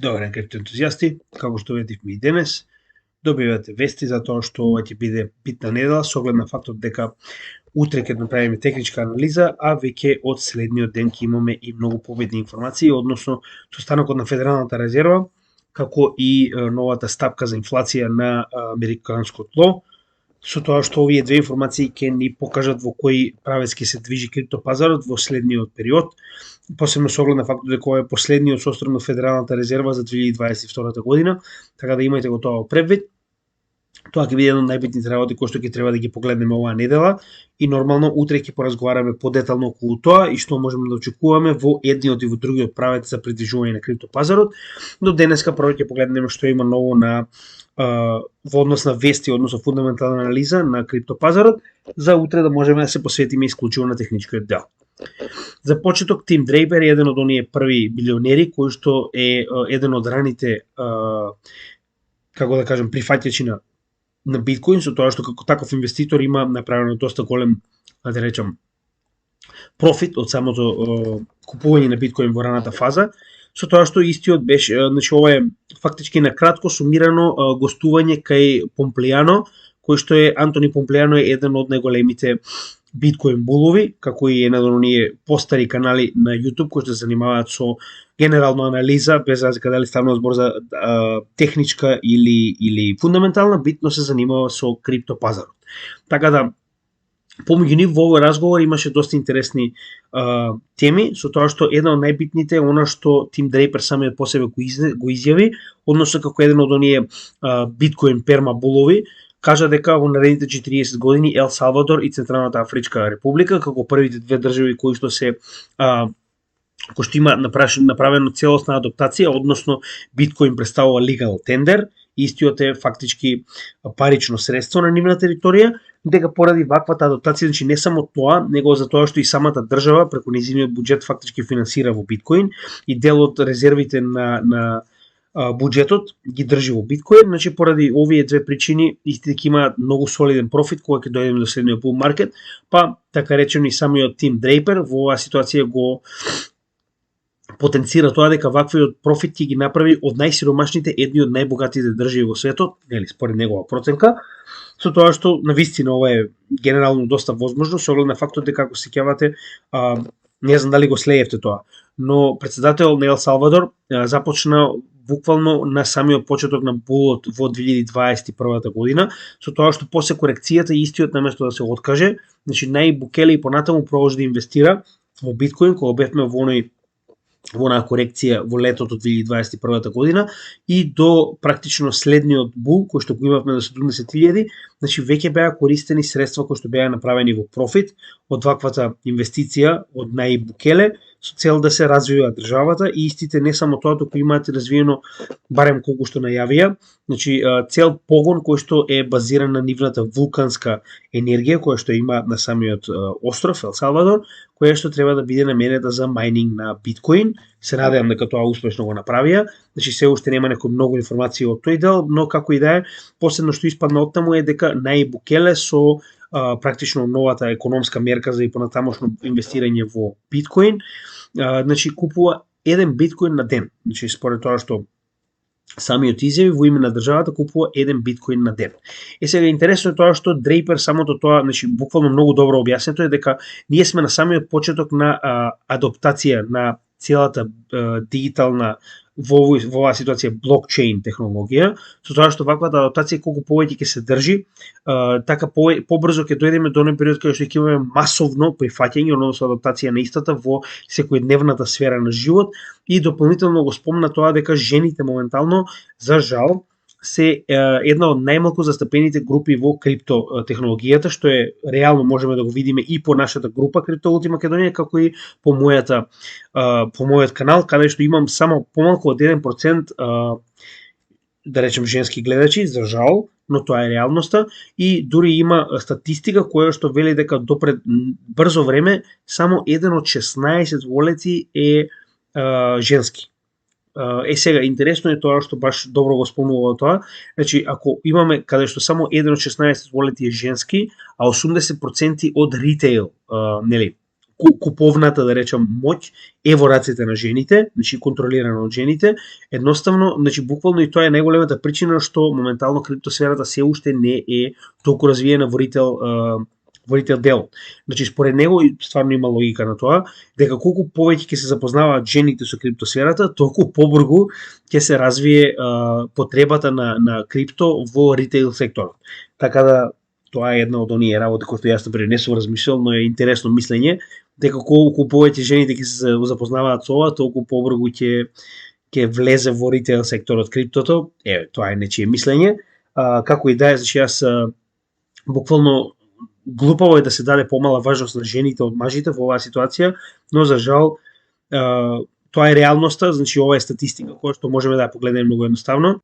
Добар ден, криптоентузијасти, како што ветивме и денес, добивате вести за тоа што ова ќе биде битна недела со оглед на фактот дека утре ќе направиме техничка анализа, а веќе од следниот ден ќе имаме и многу победни информации, односно состанокот на Федералната резерва, како и новата стапка за инфлација на американското тло, со тоа што овие две информации ќе ни покажат во кој правец ќе се движи криптопазарот во следниот период, посебно со оглед на фактот дека ова е последниот сострон на Федералната резерва за 2022 година, така да имајте го тоа во предвид. Тоа ќе биде едно од најбитните работи кои што ќе треба да ги погледнеме оваа недела и нормално утре ќе поразговараме подетално околу тоа и што можеме да очекуваме во едниот и во другиот правец за придвижување на криптопазарот. Но денеска прво ќе погледнеме што има ново на во однос на вести, односно фундаментална анализа на криптопазарот, за утре да можеме да се посветиме исклучиво на техничкиот дел. За почеток, Тим Дрейпер е еден од оние први билионери кој што е еден од раните како да кажем прифаќачи на биткоин, со тоа што како таков инвеститор има направено доста голем, да речам, профит од самото купување на биткоин во раната фаза, со тоа што истиот беше, значи ова е фактички на кратко сумирано гостување кај Помплијано, кој што е Антони Помплијано е еден од најголемите биткоин булови, како и една од оние постари канали на YouTube кои што се занимаваат со генерална анализа, без разлика дали ставува збор за техничка или фундаментална, битно се занимава со криптопазарот. Така да помеѓу нив во овој разговор имаше доста интересни теми, со тоа што една од најбитните е она што Тим Дрейпер самиот по себе го изјави, односно како еден од оние биткоин перма булови, кажа дека во наредните 40 години Ел Салвадор и Централната Афричка република, како првите две држави кои што се кој што има направено целосна адаптација, односно биткоин представува legal tender, истиот е фактички парично средство на нивна територија, дека поради ваквата адаптација, значи не само тоа, него за тоа што и самата држава преку нејзиниот буџет фактички финансира во биткоин и дел од резервите на буџетот ги држи во биткоин, значи поради овие две причини истите ќе имаат многу солиден профит кога ќе дојдеме до следниот bull market, па така речено и самиот Тим Дрейпер во оваа ситуација го потенцира тоа дека ваквиот профит ќе ги направи од најсиромашните едни од најбогатите држави во светот, нели според негова проценка, со тоа што навистина ова е генерално доста возможно со оглед на фактот дека ако се сеќавате, не знам дали го следевте тоа, но председател на Ел Салвадор започна буквално на самиот почеток на булот во 2021 година, со тоа што после корекцијата истиот наместо да се откаже, значи Најбукеле и понатаму продолжи да инвестира во биткоин кога бевме во онаа корекција во летото 2021 година и до практично следниот бул кој што го имавме до 70.000, значи веќе беа користени средства кои што беа направени во профит од ваквата инвестиција од Најиб Букеле со цел да се развива државата и истите не само тоа, туку имаат развиено барем колку што најавија, значи цел погон кој што е базиран на нивната вулканска енергија која што има на самиот остров Ел Салвадор, која што треба да биде наменета за мајнинг на биткоин. Се надевам дека тоа успешно го направија. Значи се уште нема некој многу информации од тој дел, но како и да е, последно што испадна од таму е дека Најиб Букеле со практично новата економска мерка за и понатамошно инвестирање во биткоин, значи купува еден биткоин на ден. Значи според тоа што самиот изјави во име на државата купува еден биткоин на ден. Сега интересно е тоа што Дрейпер самото тоа, значи буквално многу добро објаснето е дека ние сме на самиот почеток на адаптација на целата дигитална во оваа ситуација блокчейн технологија, со тоа што ваквата адаптација колку повеќе ќе се држи, така побрзо ќе дојдеме до оној период кога што ќе имаме масовно прифаќање, односно адаптација на истата во секојдневната сфера на живот и дополнително го спомна тоа дека жените моментално за жал се една од најмалку застапените групи во криптотехнологијата, што е реално можеме да го видиме и по нашата група Криптовалути Македонија, како и по мојот канал, каде што имам само помалку од 1% да речем женски гледачи, за жал, но тоа е реалноста и дури има статистика која што вели дека допред брзо време само еден од 16 волеци е женски. Сега, интересно е тоа што баш добро го спомнува тоа, значи ако имаме каде што само 1 од 16 волети е женски, а 80% од ритейл, нели, куповната, да речам, моќ е во рацете на жените, значи контролирано од жените. Едноставно, значи буквално и тоа е најголемата причина што моментално криптосферата се уште не е толку развиена во ритейл делот. Значи според него стварно има логика на тоа, дека колку повеќе ќе се запознаваат жените со криптосферата, толку побрзо ќе се развие потребата на крипто во ритейл секторот. Така да тоа е една од оние работи кои што јас например не сум размислил, но е интересно мислење, дека колку повеќе жените ќе се запознаваат со ова, толку побрзо ќе влезе во ритейл секторот криптото. Тоа е нечие мислење. Како и да е, значи јас буквално глупаво е да се даде помала важност на жените од мажите во оваа ситуација, но за жал тоа е реалноста, значи ова е статистика која што можеме да ја погледнеме многу едноставно.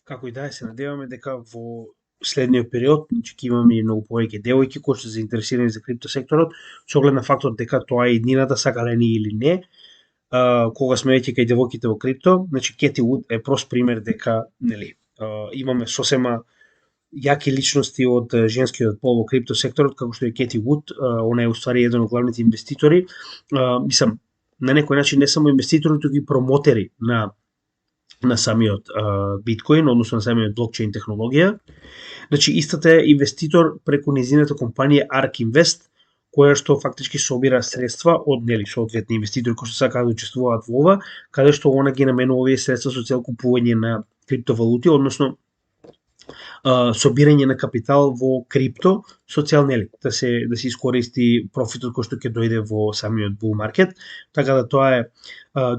Како и да е, се надеваме дека во следниот период, значи ќе имаме и многу повеќе девојки кои што се заинтересирани за криптосекторот, со оглед на фактот дека тоа е иднината, сакале ни или не. Кога сме веќе кај девојките во крипто, значи Кети Вуд е прост пример дека, нели, имаме сосема јаки личности од женскиот пол во крипто секторот, како што е Кети Вуд, она е уствари еден од главните инвеститори, мислам, на некој начин не само инвеститори, туку и промотери на самиот биткоин, односно на самиот блокчейн технологија. Значи истата е инвеститор преку незината компанија ARK Invest, која што фактички собира средства од соодветни инвеститори кои што сакаат да учествуваат во ова, каде што она ги наменува овие средства со цел купување на криптовалути, односно собирање на капитал во крипто со цел да се искористи профитот кој што ќе дојде во самиот bull market. Така да тоа е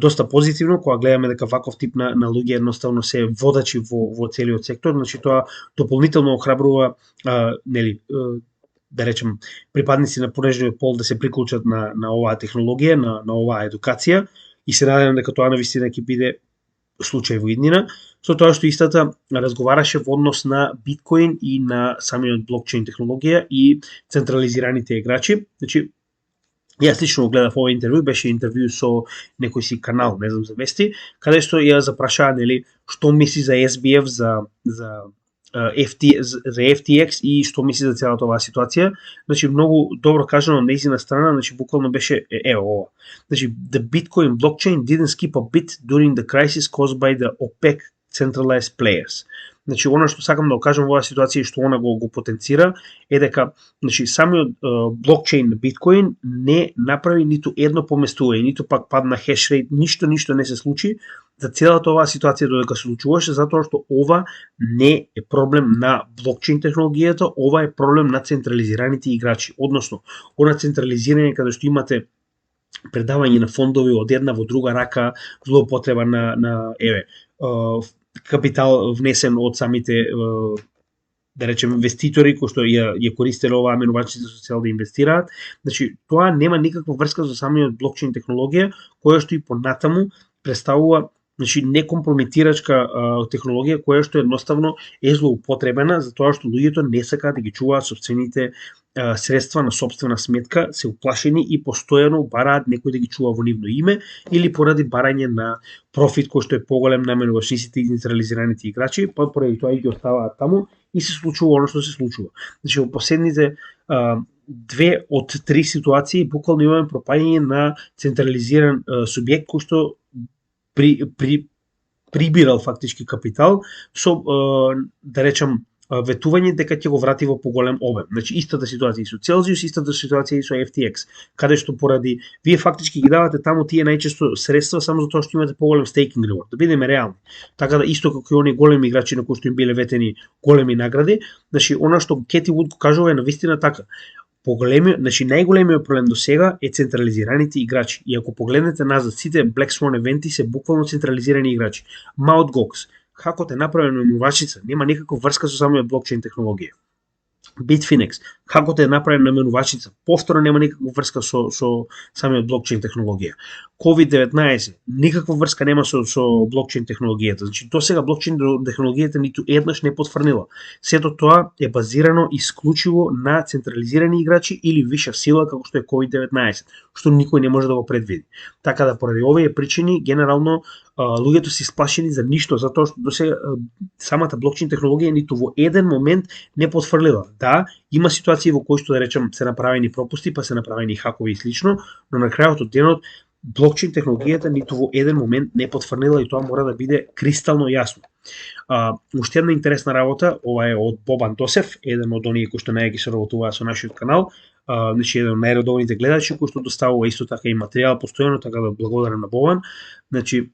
доста позитивно кога гледаме дека ваков тип на луѓе едноставно се водачи во целиот сектор, значи тоа дополнително охрабрува да речем припадници на понежниот пол да се приклучат на оваа технологија, на оваа едукација, и се надевам дека тоа навистина ќе биде случај во иднина, со тоа што истата разговараше во однос на биткоин и на самиот блокчейн технологија и централизираните играчи. Значи, јас лично гледав ова интервју, беше интервју со некој си канал, не знам, за вести, каде што ја запрашаа, што мисли за SBF, за FTX и што мисли за целата оваа ситуација. Значи многу добро кажано на нејзина страна, значи буквално беше ова. Значи the Bitcoin blockchain didn't skip a bit during the crisis caused by the OPEC centralized players. Значи она што сакам да кажам во оваа ситуација и што она го потенцира е дека значи самиот блокчейн на биткоин не направи ниту едно поместување, ниту пак падна хешрейт, ништо не се случи за целата оваа ситуација додека се случуваше, затоа што ова не е проблем на блокчейн технологијата, ова е проблем на централизираните играчи, односно она централизирање каде што имате предавање на фондови од една во друга рака, злоупотреба на капитал внесен од самите да речем инвеститори кои што ја користеле оваа менувачица со цел да инвестираат. Значи тоа нема никаква врска со самиот блокчейн технологија, која што и понатаму представува некомпрометирачка технологија која што едноставно е злоупотребена за тоа што луѓето не сакаат да ги чуваат собствените средства на собствена сметка, се уплашени и постојано бараат некој да ги чува во нивно име или поради барање на профит кој што е поголем на менувачниците и централизираните играчи, па поради тоа и ги оставаат таму и се случува оно што се случува. Значи во последните 2 од 3 ситуации буквално имаме пропаѓање на централизиран субјект кој што прибирал фактички капитал со да речем ветување дека ќе го врати во поголем обем. Значи истата ситуација и со Celsius, истата ситуација и со FTX, каде што поради вие фактички ги давате таму тие најчесто средства само затоа што имате поголем стейкинг реворд. Да бидеме реални. Така да исто како и оние големи играчи на кои што им биле ветени големи награди, значи она што Кети Вуд кажува е навистина така. Значи најголемиот проблем до сега е централизираните играчи. И ако погледнете назад, сите Black Swan евенти се буквално централизирани играчи. Mt. Gox, хакот е направен менувачица, нема никаква врска со самиот блокчейн технологија. Bitfinex, хакот е направен на менувачица, повторно нема никаква врска со самиот блокчейн технологија. COVID-19, никаква врска нема со блокчейн технологијата. Значи досега блокчейн технологијата ниту еднаш не потврдила. Сето тоа е базирано исклучиво на централизирани играчи или виша сила како што е COVID-19, што никој не може да го предвиди. Така да поради овие причини генерално луѓето се исплашени за ништо, затоа што досега самата блокчейн технологија ниту во еден момент не потврдила. Да, има ситуации ситуации во кои што да речем се направени пропусти, па се направени хакови и слично, но на крајот од денот блокчейн технологијата ниту во еден момент не потврдила и тоа мора да биде кристално јасно. Уште една интересна работа, ова е од Бобан Досев, еден од оние кои што најаќе се работуваат со нашиот канал, значи еден од најредовните гледачи кои што доставува исто така и материјал постојано, така да благодарам на Бобан. Значи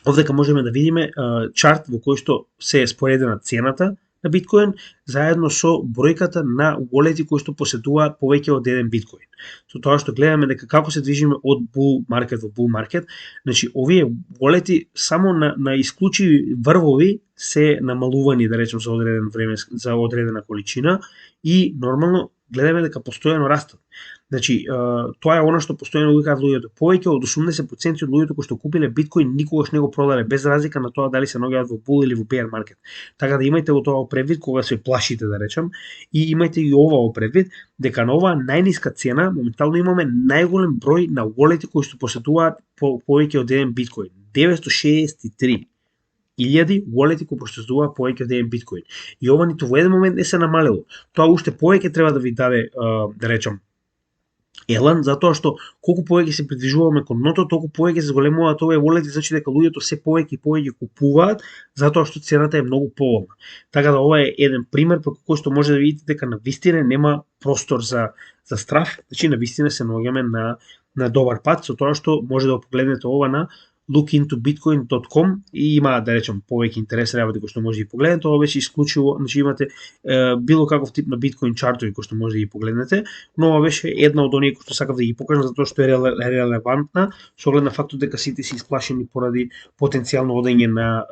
овдека можеме да видиме чарт во кој што се е споредена цената на биткоин заедно со бројката на wallet-и кои што поседуваат повеќе од еден биткоин. Со тоа што гледаме дека како се движиме од bull market во bull market, значи овие wallet-и само на исклучиви врвови се намалувани, да речем, за одреден време, за одредена количина и нормално гледаме дека постојано растат. Значи, тоа е она што постојано викаат луѓето. Повеќе од 80% од луѓето кои што купиле биткоин никогаш не го продале, без разлика на тоа дали се наоѓаат во bull или во bear market. Така да имајте го тоа предвид кога се плашите, да речем, и имајте и ова во предвид дека на оваа најниска цена моментално имаме најголем број на wallet-и кои што поседуваат повеќе од еден биткоин. 963 илјади wallet-и кои поседуваат повеќе од еден биткоин. И ова ниту во еден момент не се намалило. Тоа уште повеќе треба да ви даде, да речем, елан, затоа што колку повеќе се придвижуваме кон дното, толку повеќе се зголемуваат овие wallet-и, значи дека луѓето се повеќе и повеќе купуваат, затоа што цената е многу поволна. Така да ова е еден пример преку кој што може да видите дека на вистина нема простор за страф, значи на вистина се наоѓаме на добар пат, со тоа што може да погледнете ова на lookintobitcoin.com и има, да речем, повеќе интересни работи кои што може да ги погледнете. Ова беше исклучиво, значи имате било каков тип на биткоин чартови кои што може да ги погледнете, но ова беше една од оние кои што сакав да ги покажам затоа што е релевантна со оглед на фактот дека сите се исплашени поради потенцијално одење на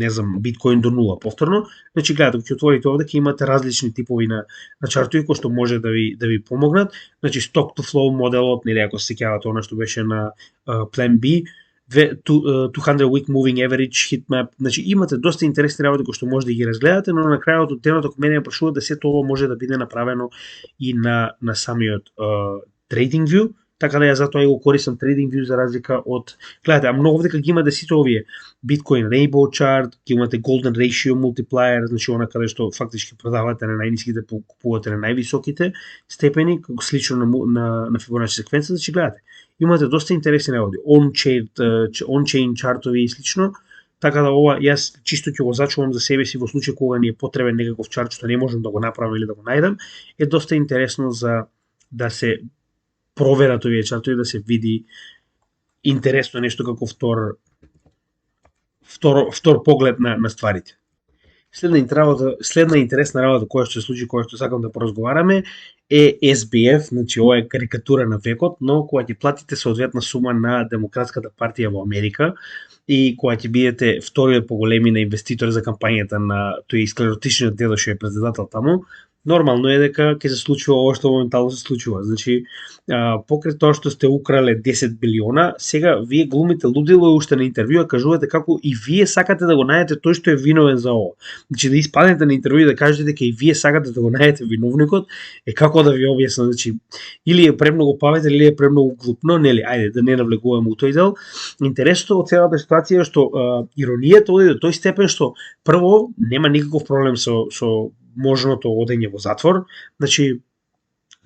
не знам, биткоин до нула повторно. Значи гледате, ќе отворите овде, ќе имате различни типови на чартови кои што може да ви помогнат. Значи stock to flow моделот, нели ако се сеќавате она што беше на Plan B, 200 week moving average heatmap, значи имате доста интересни работи кои што може да ги разгледате, но на крајот од денот ако мене прашува да сето ова може да биде направено и на самиот TradingView, така да ја затоа и го користам TradingView за разлика од, гледате, а многу дека ги имате сите овие Bitcoin Rainbow chart, ги имате Golden Ratio Multiplier, значи она каде што фактички продавате на најниските, купувате на највисоките степени, како слично на Fibonacci секвенца, значи гледате. Имате доста интересни работи, on-chain чартови и слично, така да ова јас чисто ќе го зачувам за себе си во случај кога ни е потребен некаков чарт што не можам да го направам или да го најдам, е доста интересно за да се проверат овие чартови, да се види интересно нешто како втор поглед на стварите. Следна интересна работа која што се случи, која што сакам да поразговараме е SBF, значи ова е карикатура на векот, но кога ќе платите соодветна сума на Демократската партија во Америка и кога ќе бидете вториот поголемина инвеститор за кампањата на тој склеротичниот дедо што е председател таму, нормално е дека ќе се случува ова што моментално се случува. Значи, покрај тоа што сте украле 10 билиона, сега вие глумите лудило уште на интервјуа, кажувате како и вие сакате да го најдете тој што е виновен за ова. Значи, да испаднете на интервју и да кажете дека и вие сакате да го најдете виновникот, е како да ви објаснам, значи, или е премногу паметен, или е премногу глупно, нели, ајде да не навлегуваме у тој дел. Интересното од целата ситуација е што иронијата оди до тој степен што прво нема никаков проблем со можното одење во затвор, значи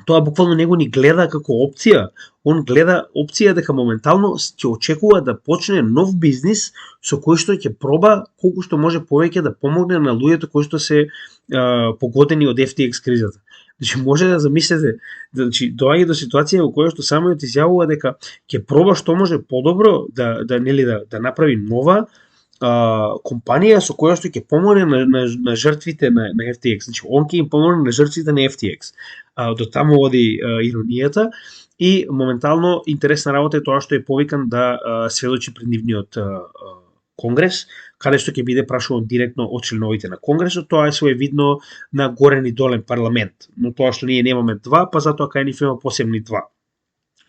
тоа буквално него ни гледа како опција, он гледа опција дека моментално ќе очекува да почне нов бизнис со кој што ќе проба колку што може повеќе да помогне на луѓето кои што се погодени од FTX кризата. Значи може да замислите, значи доаѓа до ситуација во која што самиот изјавува дека ќе проба што може подобро да направи нова компанија со која што ќе помогне на жртвите на FTX. Значи, он ќе им помогне на жртвите на FTX. До таму оди иронијата и моментално интересна работа е тоа што е повикан да сведочи пред нивниот конгрес, каде што ќе биде прашуван директно од членовите на конгресот. Тоа е своевидно на горен и долен парламент, но тоа што ние немаме два, па затоа кај нив има посебни два.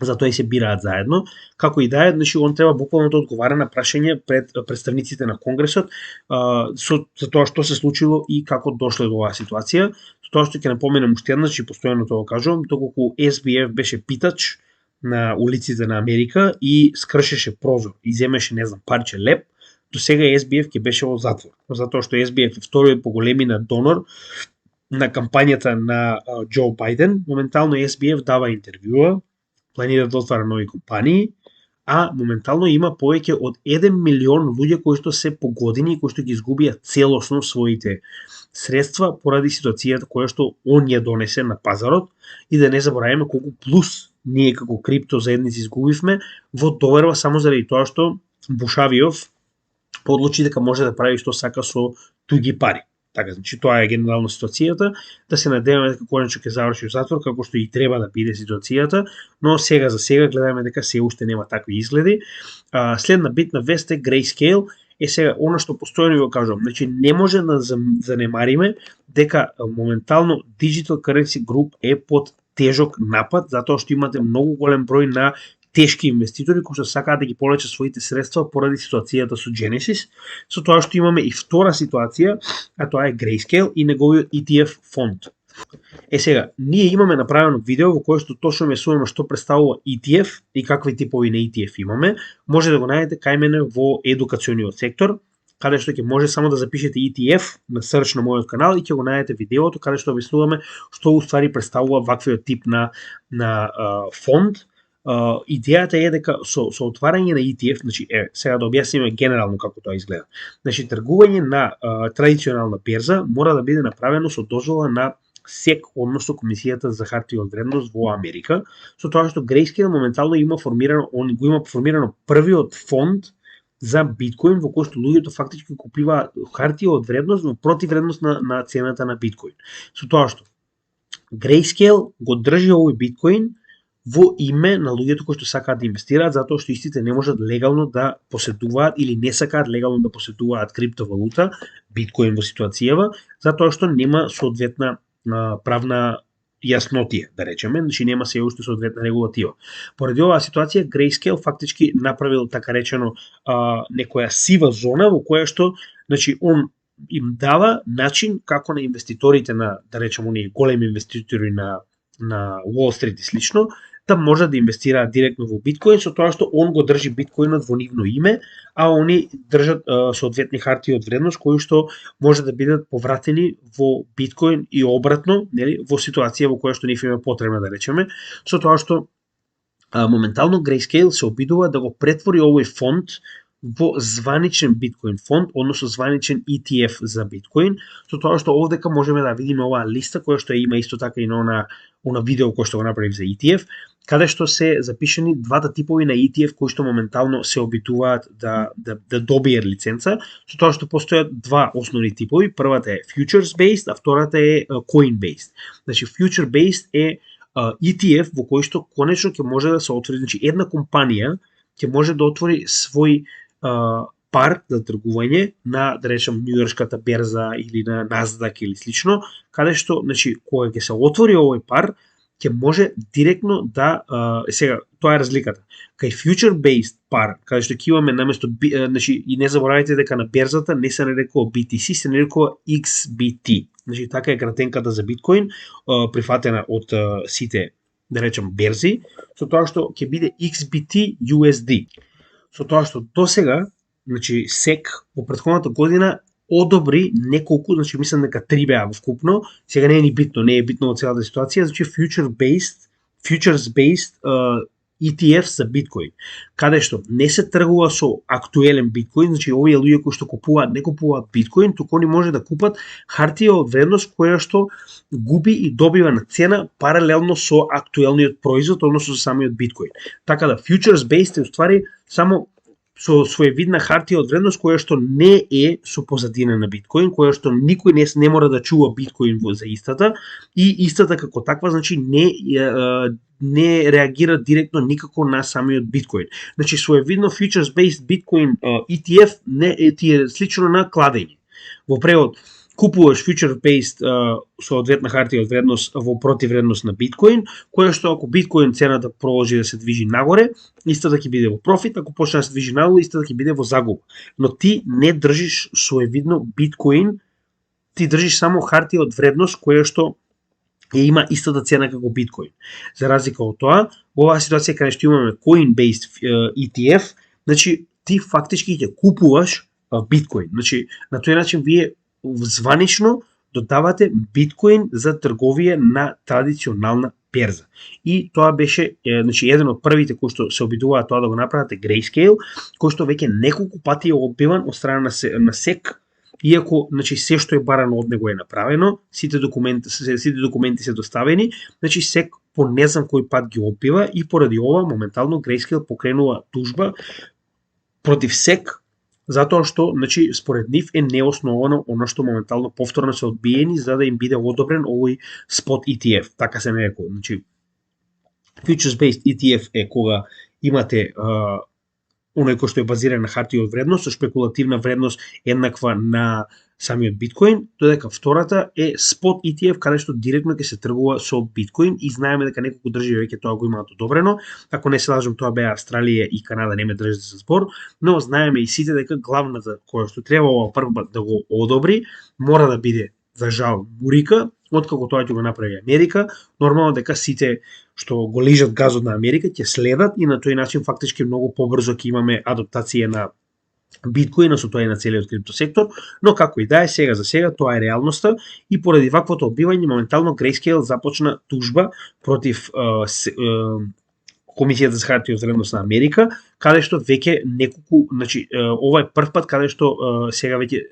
Затоа и се бираат заедно. Како и да е, значи он треба буквално да одговара на прашање пред представниците на конгресот за тоа што се случило и како дошло до оваа ситуација. Тоа што ќе напоменам уште еднаш, и постојано тоа кажувам, доколку SBF беше питач на улиците на Америка и скршеше прозор и земеше, не знам, парче леп, до сега SBF ќе беше во затвор. Затоа што SBF е вториот поголемина донор на кампањата на Џо Бајден, моментално SBF дава интервјуа, планира да отвара нови компании, а моментално има повеќе од 1 милион луѓе кои што се по години и кои што ги изгубија целосно своите средства поради ситуацијата која што он ја донесе на пазарот, и да не забораваме колку плюс ние како крипто заедници изгубивме во доверба само заради тоа што Бушавиов одлучи дека може да прави што сака со туѓи пари. Така, значи тоа е генерална ситуацијата, да се надеваме дека конечно ќе заврши во затвор, како што и треба да биде ситуацијата, но сега за сега гледаме дека се уште нема такви изгледи. Следна битна вест е Grayscale. Сега, оно што постојано го кажувам, значи не може да занемариме дека моментално Digital Currency Group е под тежок напад, затоа што имате многу голем број на тешки инвеститори кои што сакаат да ги повлечат своите средства поради ситуацијата со Genesis, со тоа што имаме и втора ситуација, а тоа е Grayscale и неговиот ETF фонд. Сега, ние имаме направено видео во кое што точно објаснуваме што представува ETF и какви типови на ETF имаме. Може да го најдете кај мене во едукациониот сектор, каде што ќе може само да запишете ETF на search на мојот канал и ќе го најдете видеото каде што објаснуваме што уствари представува ваквиот тип на фонд. Идејата е дека со отварање на ETF, значи сега да објасниме генерално како тоа изгледа. Значи тргување на традиционална берза мора да биде направено со дозвола на SEC, односно Комисијата за хартија од вредност во Америка, со тоа што Grayscale моментално има формирано првиот фонд за биткоин во кој што луѓето фактички купуваат хартија од вредност во противредност на цената на биткоин. Со тоа што Grayscale го држи овој биткоин во име на луѓето кои што сакаат да инвестираат, затоа што истите не можат легално да поседуваат или не сакаат легално да поседуваат криптовалута, биткоин во ситуацијава, затоа што нема соодветна правна јаснотија, да речеме, значи нема се уште соодветна регулатива. Поради оваа ситуација, Grayscale фактички направил така речено некоја сива зона во која што, значи, он им дава начин како на инвеститорите на, да речеме, оние големи инвеститори на Wall Street и слично, да можат да инвестираат директно во биткоин, со тоа што он го држи биткоинот во нивно име, а они држат соодветни хартии од вредност кои што може да бидат повратени во биткоин и обратно, нели, во ситуација во која што нив им е потребна, да речеме, со тоа што моментално Grayscale се обидува да го претвори овој фонд во званичен биткоин фонд, односно званичен ETF за биткоин, со тоа што овдека можеме да видиме оваа листа која што има исто така и на она видео кој што го направив за ETF, каде што се запишани двата типови на ETF кои што моментално се обидуваат да добијат лиценца, со тоа што постојат два основни типови. Првата е futures based, а втората е coin based. Значи future based е ETF во кој што конечно ќе може да се отвори, значи една компанија ќе може да отвори свој пар за тргување на, да речем, Њујоршката берза или на Nasdaq или слично, каде што, значи, кога ќе се отвори овој пар, ќе може директно да сега тоа е разликата. Кај future based пар, каде што ќе имаме наместо, значи, и не заборавајте дека на берзата не се нарекува BTC, се нарекува XBT. Значи така е кратенката за биткоин, прифатена од сите, да речем, берзи, со тоа што ќе биде XBT USD. Со тоа што досега, значи SEC во претходната година одобри неколку, значи мислам дека 3 беа вкупно, сега не е ни битно, не е битно во целата ситуација, значи futures based ETF за биткоин, каде што не се тргува со актуелен биткоин, значи овие луѓе кои што купуваат не купуваат биткоин, туку они може да купат хартија од вредност која што губи и добива на цена паралелно со актуелниот производ, односно со самиот биткоин. Така да futures based е уствари само со своевидна хартија од вредност која што не е со позадина на биткоин, која што никој не мора да чува биткоин за истата, и истата како таква, значи не реагира директно никако на самиот биткоин. Значи своевидно futures based биткоин ETF не е слично на кладење. Во превод, купуваш future based соодветна хартија од вредност во противредност на биткоин, која што ако биткоин цената продолжи да се движи нагоре, истата ќе биде во профит, ако почне да се движи надолу, истата ќе биде во загуба. Но ти не држиш своевидно биткоин, ти држиш само хартија од вредност која што има истата цена како биткоин. За разлика од тоа, во оваа ситуација каде што имаме coin based ETF, значи ти фактички ќе купуваш биткоин. Значи на тој начин вие званично додавате биткоин за трговија на традиционална берза. И тоа беше значи еден од првите кои што се обидуваат тоа да го направат е Grayscale, кој што веќе неколку пати е одбиван од страна на SEC, иако значи се што е барано од него е направено, сите документи се доставени, значи SEC по не знам кој пат ги одбива и поради ова моментално Grayscale покренува тужба против SEC затоа што значи според нив е неосновано она што моментално повторно се одбиени за да им биде одобрен овој spot ETF, така се нарекува. Значи futures based ETF е кога имате оној кој што е базиран на хартија од вредност, со шпекулативна вредност еднаква на самиот биткоин, додека втората е spot ETF, каде што директно ќе се тргува со биткоин и знаеме дека неколку држави веќе тоа го имаат одобрено. Ако не се лажам, тоа беа Австралија и Канада, не ме држите за збор, но знаеме и сите дека главната која што треба ова прва да го одобри, мора да биде за жал Мурика, откако тоа ќе го направи Америка. Нормално дека сите што го лижат газот на Америка ќе следат и на тој начин фактички многу побрзо ќе имаме адаптација на биткоина со тоа и на целиот криптосектор, но како и да е, сега за сега тоа е реалноста и поради ваквото одбивање моментално Grayscale започна тужба против Комисијата за хартија од вредност на Америка, каде што веќе неколку, значи ова е прв пат каде што сега веќе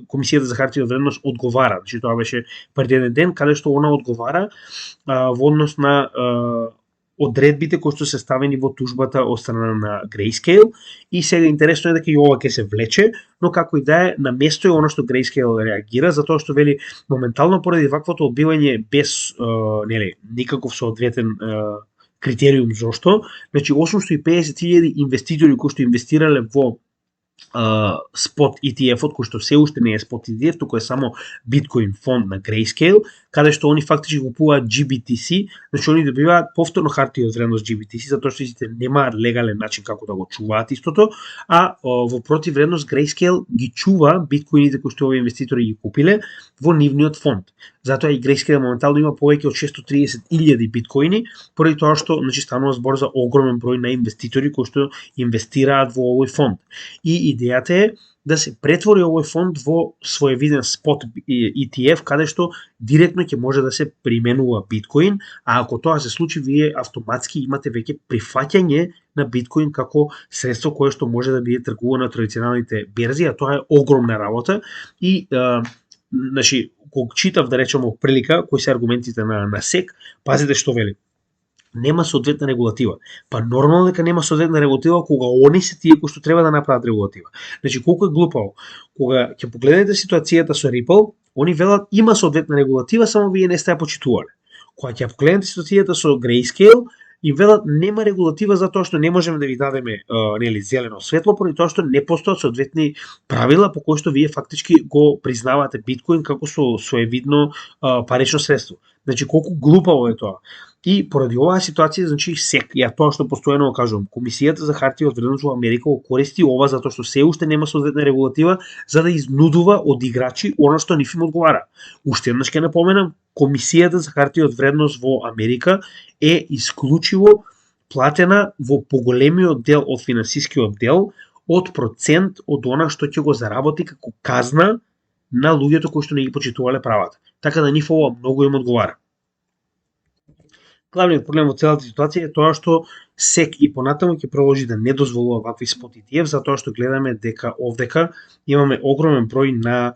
Комисијата за хартија од вредност одговара. Значи тоа беше пред еден ден каде што она одговара во однос на одредбите кои што се ставени во тужбата од страна на Grayscale и сега интересно е дека и ова ќе се влече, но како и да е, на место е оно што Grayscale реагира, затоа што вели моментално поради ваквото одбивање без никаков соодветен критериум зошто, значи 850.000 инвеститори кои што инвестирале во spot ETF-от, кој што се уште не е spot ETF, туку е само биткоин фонд на Grayscale, каде што они фактички купуваат GBTC, значи они добиваат повторно хартија од вредност GBTC, затоа што сите немаат легален начин како да го чуваат истото, а во противвредност Grayscale ги чува биткоините кои што овие инвеститори ги купиле во нивниот фонд. Затоа и Grayscale моментално има повеќе од 630.000 биткоини, поради тоа што значи станува збор за огромен број на инвеститори кои што инвестираат во овој фонд. И идејата е да се претвори овој фонд во своевиден спот ETF, каде што директно ќе може да се применува биткоин, а ако тоа се случи, вие автоматски имате веќе прифаќање на биткоин како средство кое што може да биде тргувано на традиционалните берзи, а тоа е огромна работа и значи кога читав да речеме прилика кои се аргументите на SEC, пазите што вели. Нема соодветна регулатива. Па нормално дека нема соодветна регулатива кога они се тие кои што треба да направат регулатива. Значи колку е глупаво. Кога ќе погледнете ситуацијата со Ripple, они велат има соодветна регулатива, само вие не сте ја почитувале. Кога ќе погледнете ситуацијата со Grayscale, и велат нема регулатива затоа што не можеме да ви дадеме зелено светло, поради тоа што не постојат соодветни правила по кои што вие фактички го признавате биткоин како своевидно парично средство. Значи колку глупаво е тоа. И поради оваа ситуација, значи SEC, ја тоа што постојано го кажувам, Комисијата за хартија од вредност во Америка го користи ова затоа што се уште нема соодветна регулатива за да изнудува од играчи она што нив им одговара. Уште еднаш ќе напоменам, Комисијата за хартија од вредност во Америка е исклучиво платена во поголемиот дел од финансискиот дел од процент од она што ќе го заработи како казна на луѓето кои што не ги почитувале правата. Така да нив ова многу им одговара. Главниот проблем во целата ситуација е тоа што SEC и понатаму ќе продолжи да не дозволува вакви спот ETF, затоа што гледаме дека овдека имаме огромен број на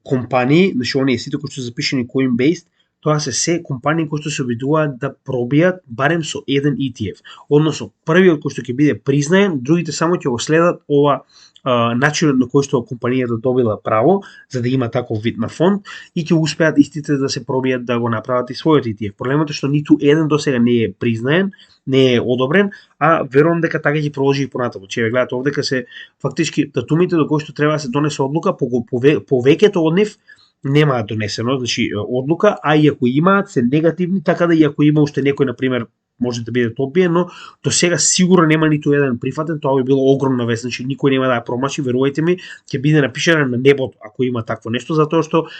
компании, значи оние сите кои што се запишани Coinbase, тоа се компании кои што се обидуваат да пробијат барем со еден ETF. Односно, првиот кој што ќе биде признаен, другите само ќе го следат ова начинот на кој што компанијата добила право за да има таков вид на фонд и ќе успеат истите да се пробијат да го направат и својот ETF. Проблемот е што ниту еден досега не е признаен, не е одобрен, а верувам дека така ќе продолжи и понатаму. Че гледате овдека се фактички датумите до кои што треба да се донесе одлука, повеќето од нив немаат донесено, значи одлука, а и ако имаат се негативни, така да и ако има уште некој на пример може да биде одбиен, но до сега сигурно нема ниту еден прифатен, тоа би било огромна вест, значи никој нема да ја промаши, верувајте ми, ќе биде напишано на небото ако има такво нешто, затоа што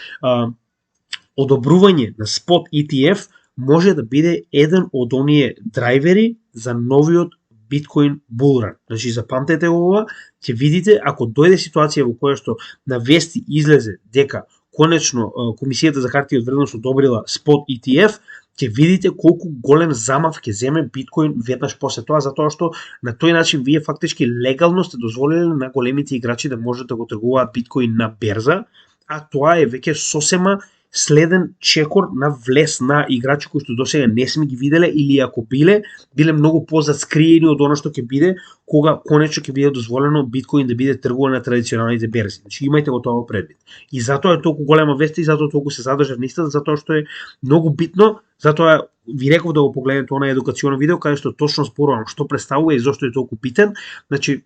одобрување на спот ETF може да биде еден од оние драйвери за новиот Bitcoin bull run. Значи запамтете ова, ќе видите ако дојде ситуација во која што на вести излезе дека конечно Комисијата за хартија од вредност одобрила спот ETF, ќе видите колку голем замав ќе земе биткоин веднаш после тоа, затоа што на тој начин вие фактички легално сте дозволиле на големите играчи да можат да го тргуваат биткоин на берза, а тоа е веќе сосема следен чекор на влез на играчи кои што досега не сме ги виделе или ако биле многу позаскриени од оно што ќе биде кога конечно ќе биде дозволено биткоин да биде тргуван на традиционалните берзи. Значи имајте го тоа предвид. И затоа е толку голема вест и затоа толку се задржа нистата, затоа што е многу битно, затоа ви реков да го погледнете она едукационо видео каде што точно зборувам што представува и зошто е толку битен. Значи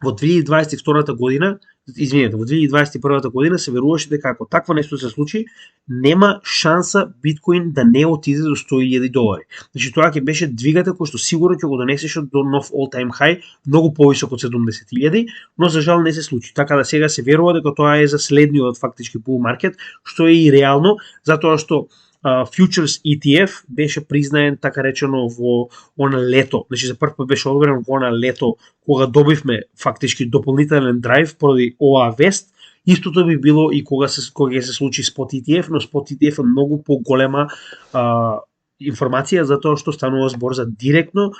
во 2022 година, во 2021 година се веруваше дека ако такво нешто се случи, нема шанса биткоин да не отиде до $100,000. Значи тоа ќе беше двигата кој што сигурно ќе го донесеше до нов all time high, многу повисок од 70,000, но за жал не се случи. Така да сега се верува дека тоа е за следниот фактички bull market, што е и реално, затоа што Futures ETF беше признаен така речено во она лето, значи за прв пат беше одобрен во она лето кога добивме фактички дополнителен драйв поради оваа вест. Истото би било и кога ќе се случи Spot ETF, но Spot ETF е многу поголема информација затоа што станува збор за директно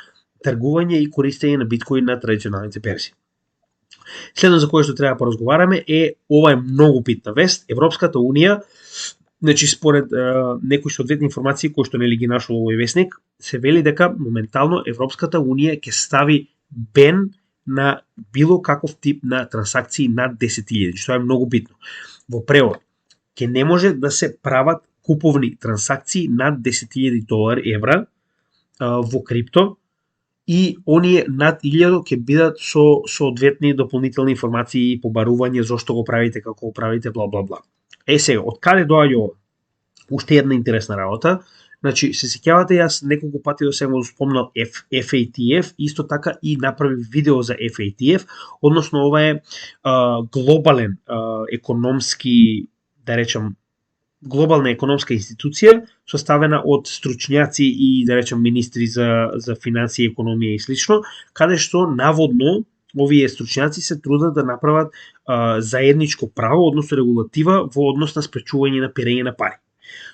тргување и користење на биткоин на традиционалните берзи. Следно за кое што треба да поразговараме е ова е многу битна вест. Европската унија, значи според некои соодветни информации кои што нели ги нашол овој весник, се вели дека моментално Европската унија ќе стави бен на било каков тип на трансакции над 10,000, што е многу битно. Во превод, ќе не може да се прават куповни трансакции над $10,000 евра во крипто и оние над 1000 ќе бидат со соодветни дополнителни информации и побарување зошто го правите, како го правите, бла бла бла. Сега, од каде доаѓа ова? Уште една интересна работа. Значи, се сеќавате, јас неколку пати да го спомнал FATF, исто така и направи видео за FATF, односно ова е глобален економски, да речем, глобална економска институција, составена од стручњаци и, да речем, министри за финансии, економија и слично, каде што наводно овие стручњаци се трудат да направат заедничко право, односно регулатива во однос на спречување на перење на пари.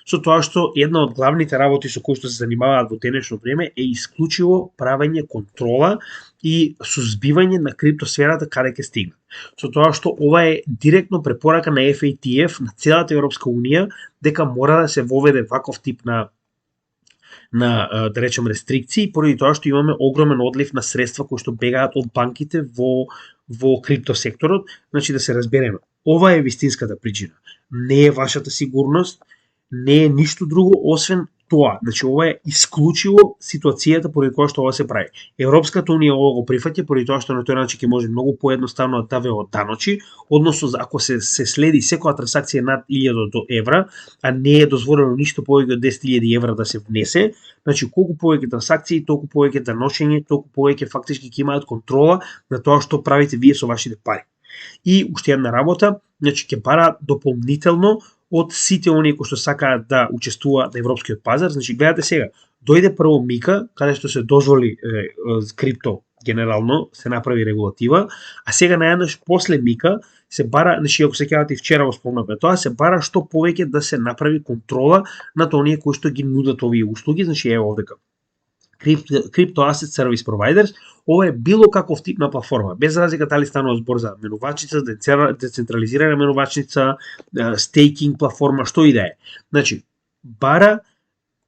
Со тоа што една од главните работи со кои што се занимаваат во денешно време е исклучиво правење контрола и сузбивање на криптосферата каде ќе стигне. Со тоа што ова е директно препорака на FATF на целата Европска унија дека мора да се воведе ваков тип на да речем рестрикции, поради тоа што имаме огромен одлив на средства кои што бегаат од банките во криптосекторот. Значи да се разбереме, ова е вистинската причина. Не е вашата сигурност, не е ништо друго освен тоа. Значи ова е исклучиво ситуацијата поради која што ова се прави. Европската унија ова го прифаќа поради тоа што на тој начин ќе може многу поедноставно да ве одданочи, односно ако се следи секоја трансакција над 1000 евра, а не е дозволено ништо повеќе од 10,000 евра да се внесе, значи колку повеќе трансакции, толку повеќе даночење, толку повеќе фактички ќе имаат контрола на тоа што правите вие со вашите пари. И уште една работа, значи ќе бара дополнително од сите оние кои што сакаат да учествуваат на европскиот пазар. Значи гледате сега, дојде прво Мика, каде што се дозволи крипто генерално, се направи регулатива, а сега најаднаш после Мика се бара, значи ако се сеќавате вчера го спомнавме тоа, се бара што повеќе да се направи контрола над оние кои што ги нудат овие услуги. Значи ево овдека Crypto Asset Service Providers, ова е било каков тип на платформа, без разлика дали станува збор за менувачница, децентрализирана менувачница, стейкинг платформа, што и да е. Значи, бара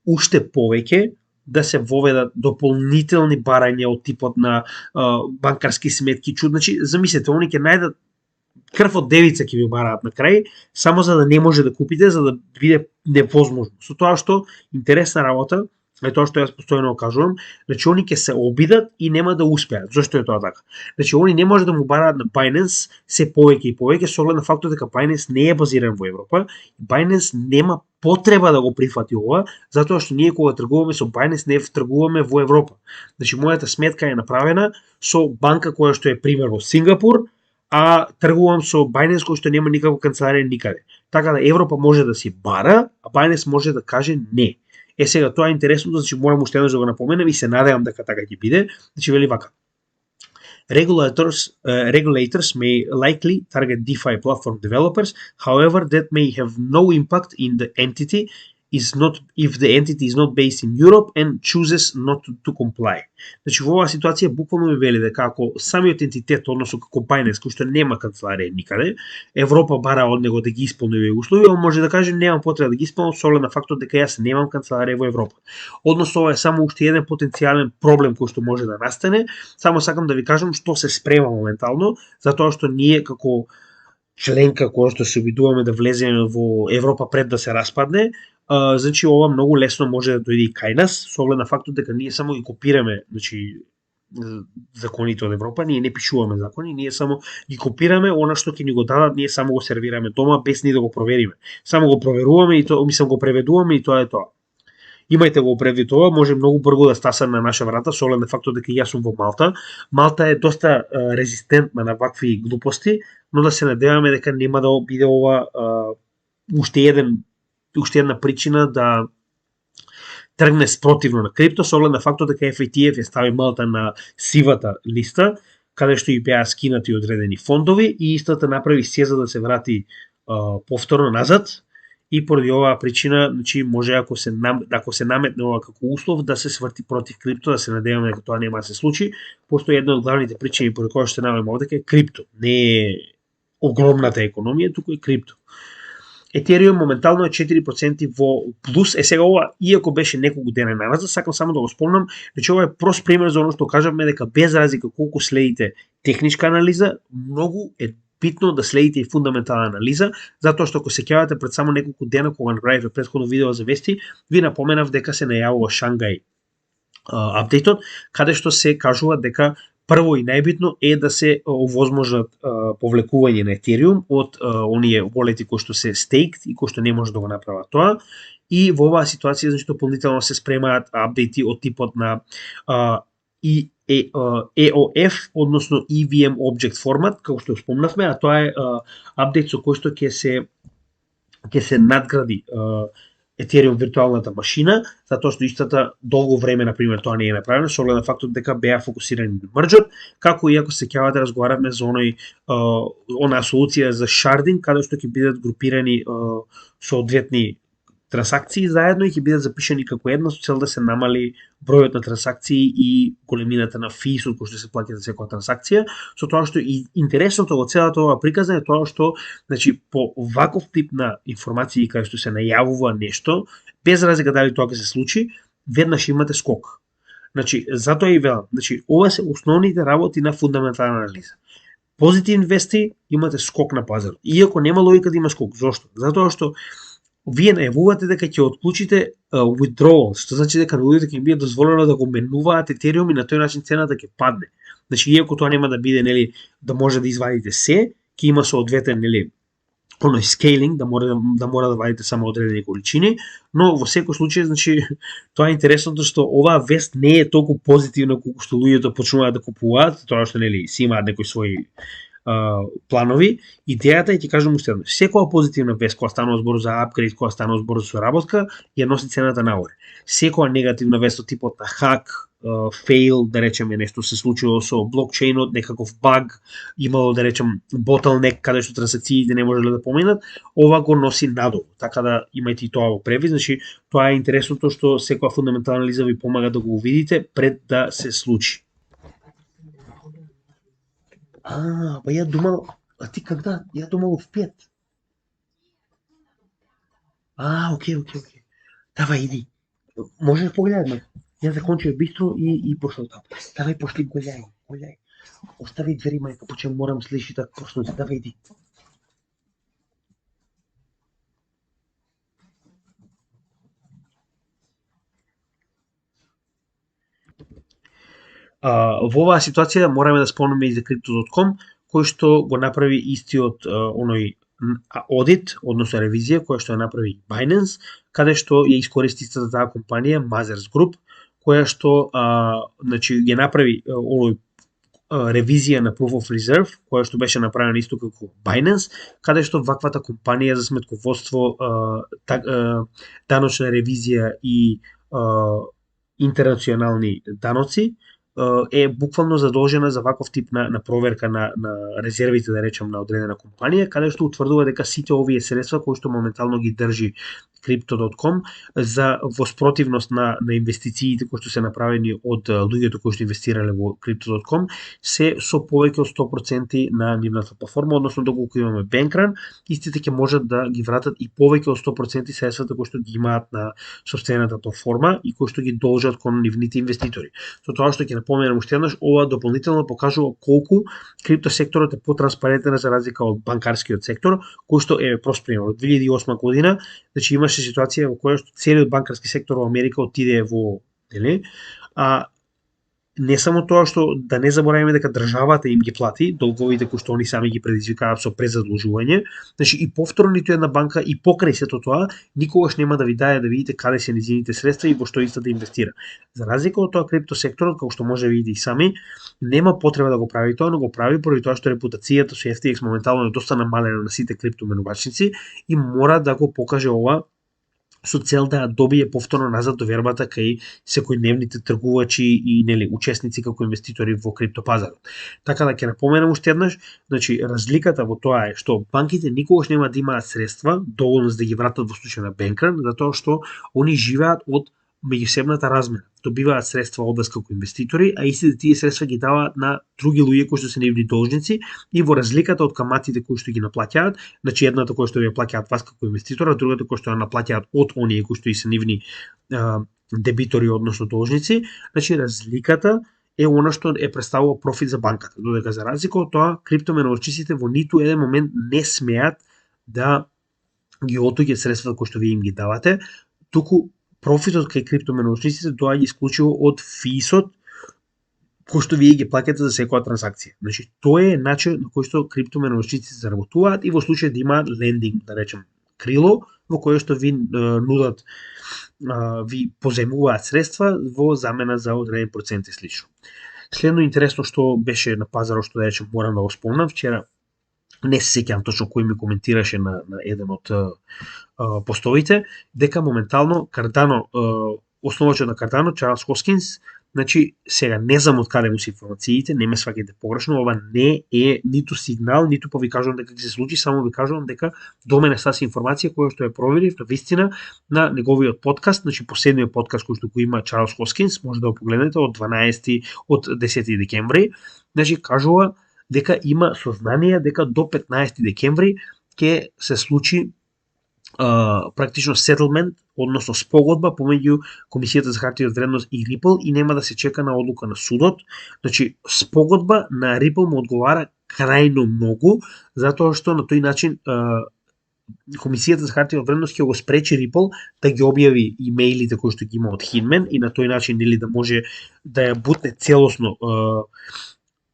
уште повеќе да се воведат дополнителни барања од типот на банкарски сметки, значи, замислете, они ќе најдат крв од девица ќе ви бараат на крај, само за да не може да купите, за да биде невозможно. Со тоа што интересна работа, е тоа што јас постојано кажувам, значи они ќе се обидат и нема да успеат. Зошто е тоа така? Значи они не може да му бараат на Binance се повеќе и повеќе со оглед на фактот дека Binance не е базиран во Европа, Binance нема потреба да го прифати ова, затоа што ние кога тргуваме со Binance не тргуваме во Европа. Значи мојата сметка е направена со банка која што е пример во Сингапур, а тргувам со Binance кој што нема никаква канцеларија никаде. Така да Европа може да си бара, а Binance може да каже не. Сега тоа е интересно, значи морам уште еднаш да го напоменам и се надевам дека така ќе биде. Значи вели вака. Regulators may likely target DeFi platform developers, however, that may have no impact in the entity is not if the entity is not based in Europe and chooses not to comply. Значи во оваа ситуација буквално ми вели дека ако самиот ентитет, односно како Binance, кој што нема канцеларија никаде, Европа бара од него да ги исполни овие услови, он може да каже немам потреба да ги исполнам со оглед на фактот дека јас немам канцеларија во Европа. Односно ова е само уште еден потенцијален проблем кој што може да настане. Само сакам да ви кажам што се спрема моментално, затоа што ние како членка која што се обидуваме да влеземе во Европа пред да се распадне, значи ова многу лесно може да дојде и кај нас, со оглед на фактот дека ние само ги копираме, значи законите од Европа, ние не пишуваме закони, ние само ги копираме она што ќе ни го дадат, ние само го сервираме дома без ни да го провериме. Само го проверуваме и тоа, мислам го преведуваме и тоа е тоа. Имајте го предвид ова, може многу брзо да стаса на наша врата со оглед на фактот дека јас сум во Малта. Малта е доста резистентна на вакви глупости, но да се надеваме дека нема да биде ова уште една причина да тргне спротивно на крипто, со оглед на фактот дека FATF ја стави Малта на сивата листа, каде што и беа скинати одредени фондови и истата направи се за да се врати повторно назад. И поради оваа причина, значи може ако се наметне ова како услов да се сврти против крипто, да се надеваме дека тоа нема да се случи, постои една од главните причини поради која што се наоѓаме овде е крипто, не е огромната економија, туку е крипто. Етериум моментално е 4% во плюс. Сега ова, иако беше неколку дена назад, сакам само да го спомнам, значи ова е прост пример за оно што кажавме дека без разлика колку следите техничка анализа, многу е битно да следите и фундаментална анализа, затоа што ако се сеќавате пред само неколку дена кога направиве претходно видео за вести, ви напоменав дека се најавува Шангај апдейтот, каде што се кажува дека прво и најбитно е да се овозможат повлекување на Ethereum од оние волети кои што се стейкт и кои што не може да го направат тоа. И во оваа ситуација значи дополнително се спремаат апдејти од типот на EOF, односно EVM Object Format, како што спомнавме, а тоа е апдејт со кој што ќе се надгради Ethereum виртуалната машина, затоа што истата долго време, например, тоа не е направено, со оглед на фактот дека беа фокусирани на мрџот, како и ако се сеќавате разговаравме за онаа солуција за шардинг, каде што ќе бидат групирани соодветни трансакции заедно и ќе бидат запишани како една со цел да се намали бројот на трансакции и големината на фисот кој што се плаќа за секоја трансакција, со тоа што и интересното во целата оваа приказна е тоа што значи по ваков тип на информации кај што се најавува нешто, без разлика дали тоа ќе се случи, веднаш имате скок. Значи затоа и велам, значи ова се основните работи на фундаментална анализа. Позитивни вести, имате скок на пазарот. Иако нема логика да има скок. Зошто? Затоа што вие најавувате дека ќе отклучите withdrawal, што значи дека на луѓето ќе им биде дозволено да го менуваат Ethereum и на тој начин цената ќе падне. Значи иако тоа нема да биде нели да може да извадите се, ќе има соодветен нели оној скейлинг да мора да вадите само одредени количини, но во секој случај значи тоа е интересното што оваа вест не е толку позитивна колку што луѓето почнуваат да купуваат, тоа што нели си имаат некои своји планови. Идејата е, ќе кажам уште еднаш, секоја позитивна вест која станува збор за апгрейд, која станува збор за соработка, ја носи цената нагоре. Секоја негативна вест од типот на хак, фейл, да речеме нешто се случило со блокчейнот, некаков баг, имало да речем bottleneck каде што трансакциите не можеле да поминат, ова го носи надолу. Така да имајте и тоа во превид, значи тоа е интересното што секоја фундаментална анализа ви помага да го увидите пред да се случи. Па ја думал, а ти когда? Ја думал в 5. Окей. Давај, иди. Може да погледаме. Ја закончив бистро и пошол таму. Давај, пошли, гољај. Остави двери, мајка, поче морам слиши так почнути. Давај, иди. Во оваа ситуација мораме да спомнеме и за Crypto.com, кој што го направи истиот оној одит, односно ревизија, која што ја направи Binance, каде што ја искористи истата таа компанија, Mazars Group, која што значи ја направи оној ревизија на Proof of Reserve, која што беше направена исто како Binance, каде што ваквата компанија за сметководство, даночна ревизија и интернационални даноци е буквално задолжена за ваков тип на проверка на резервите, да речем, на одредена компанија, каде што утврдува дека сите овие средства кои што моментално ги држи Crypto.com за во спротивност на инвестициите кои што се направени од луѓето кои што инвестирале во Crypto.com се со повеќе од 100% на нивната платформа, односно доколку имаме Bankrun, истите ќе можат да ги вратат и повеќе од 100% средствата кои што ги имаат на сопствената платформа и кои што ги должат кон нивните инвеститори. Со тоа што ќе напоменам уште еднаш, ова дополнително покажува колку криптосекторот е потранспарентен за разлика од банкарскиот сектор, кој што е пример од 2008 година, значи имаше ситуација во која што целиот банкарски сектор во Америка отиде во, нели, не само тоа што да не забораваме дека државата им ги плати долговите кои што они сами ги предизвикаат со презадлужување, значи и повторно ниту една банка и покрај сето тоа никогаш нема да ви даде да видите каде се нејзините средства и во што иста да инвестира. За разлика од тоа, криптосекторот, како што може да видите и сами, нема потреба да го прави тоа, но го прави поради тоа што репутацијата со FTX моментално е доста намалена на сите криптоменувачници и мора да го покаже ова со цел да добие повторно назад довербата кај секојдневните тргувачи и учесници како инвеститори во криптопазарот. Така да ќе напоменам уште еднаш, значи разликата во тоа е што банките никогаш нема да имаат средства доволно за да ги вратат во случај на Bankrun, затоа што они живеат од меѓусебната размена. Добиваат средства од вас како инвеститори, а истите тие средства ги даваат на други луѓе кои што се нивни должници и во разликата од каматите кои што ги наплаќаат, значи едната која што ја плаќаат вас како инвеститор, а другата која што ја наплаќаат од оние кои што и се нивни дебитори, односно должници, значи разликата е она што е представува профит за банката. Додека за разлика од тоа, криптоменувачиците во ниту еден момент не смеат да ги отуѓат средствата кои што вие им ги давате, туку профитот кај криптоменувачиците доаѓа исклучиво од фисот кој што вие ги плаќате за секоја транзакција. Значи, тоа е начин на кој што криптоменувачиците заработуваат и во случај да имаат лендинг, да речем, крило, во кое што ви нудат, ви позајмуваат средства во замена за одреден процент и слично. Следно интересно што беше на пазарот, што да речем морам да го спомнам, вчера не се сеќавам точно кој ми коментираше на еден од постовите, дека моментално Cardano, основачот на Cardano, Чарлс Хоскинс, значи сега не знам од каде му се информациите, не ме сваќате погрешно, ова не е ниту сигнал, ниту па ви кажувам дека ќе се случи, само ви кажувам дека до мене стаси информација која што ја проверив на вистина на неговиот подкаст, значи последниот подкаст кој што го има Чарлс Хоскинс, може да го погледнете од 10 декември, значи кажува дека има сознание дека до 15 декември ќе се случи практично settlement, односно спогодба помеѓу Комисијата за хартија од вредност и Ripple и нема да се чека на одлука на судот. Значи, спогодба на Ripple му одговара крајно многу, затоа што на тој начин Комисијата за хартија од вредност ќе го спречи Ripple да ги објави имејлите кои што ги има од Hinman и на тој начин или да може да ја бутне целосно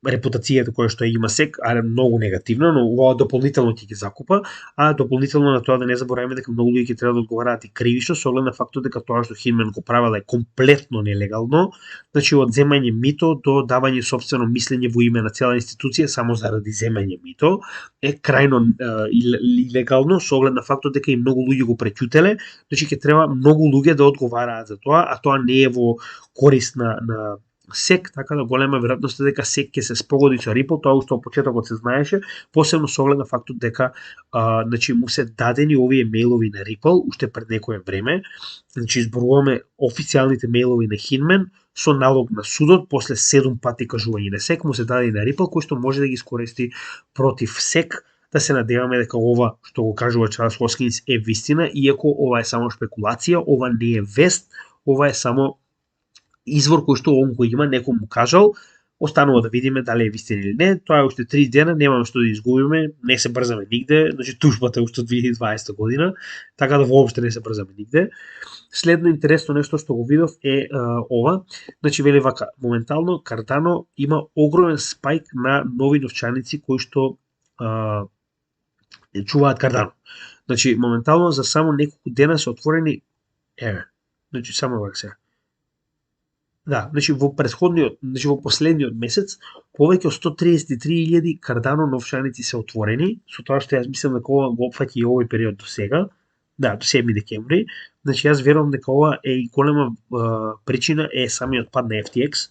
репутацијата која што има SEC, аре многу негативна, но ова дополнително ќе ги закупа, а дополнително на тоа да не забораваме дека многу луѓе ќе треба да одговараат и кривично со оглед на фактот дека тоа што Hinman го правела е комплетно нелегално, значи од земање мито до давање сопствено мислење во име на цела институција само заради земање мито е крајно илегално со оглед на фактот дека и многу луѓе го преќутеле, значи ќе треба многу луѓе да одговараат за тоа, а тоа не е во корист на SEC, така да голема веројатност е дека SEC ќе се спогоди со Ripple, тоа уште од почетокот се знаеше, посебно со оглед на фактот дека значи му се дадени овие мејлови на Ripple уште пред некое време, значи изборуваме официјалните мејлови на Hinman со налог на судот после 7 пати кажување на SEC му се дадени на Ripple кој што може да ги искористи против SEC. Да се надеваме дека ова што го кажува Чарлс Хоскинс е вистина, иако ова е само спекулација, ова не е вест, ова е само извор кој што он го има, некој му кажал, останува да видиме дали е вистина или не. Тоа е уште 3 дена, немаме што да изгубиме, не се брзаме нигде, значи тужбата е уште од 2020 година, така да воопште не се брзаме нигде. Следно интересно нешто што го видов е ова, значи вели вака, моментално Cardano има огромен спајк на нови новчаници кои што чуваат Cardano. Значи моментално за само неколку дена се отворени, значи само вака сега. Да, во последниот месец повеќе од 133.000 Cardano новчаници се отворени, со тоа што јас мислам дека ова го опфаќа и овој период до сега, да, до 7 декември. Значи јас верувам дека ова е и голема причина е самиот пад на FTX.